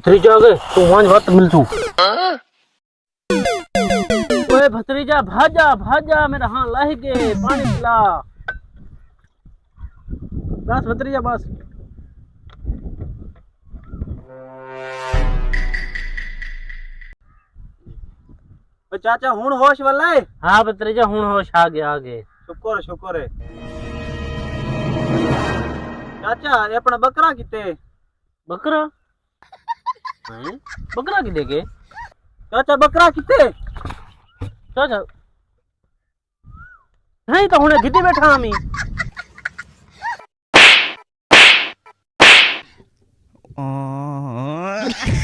भतीजा गए तू वहां वक्त मिल तू ओए भतीजा भाजा भाजा मेरा हां लाह गए पानी पिला बस भतीजा बस चाचा हुण होश वाला है। हां भतीजा हुन होश आ गए शुक्र शुक्र है। चाचा ये अपना बकरा किते बकरा हैं बकरा की देगे चाचा बकरा किते चाचा नहीं तो हुने गिद्दी बैठा आमी Oh.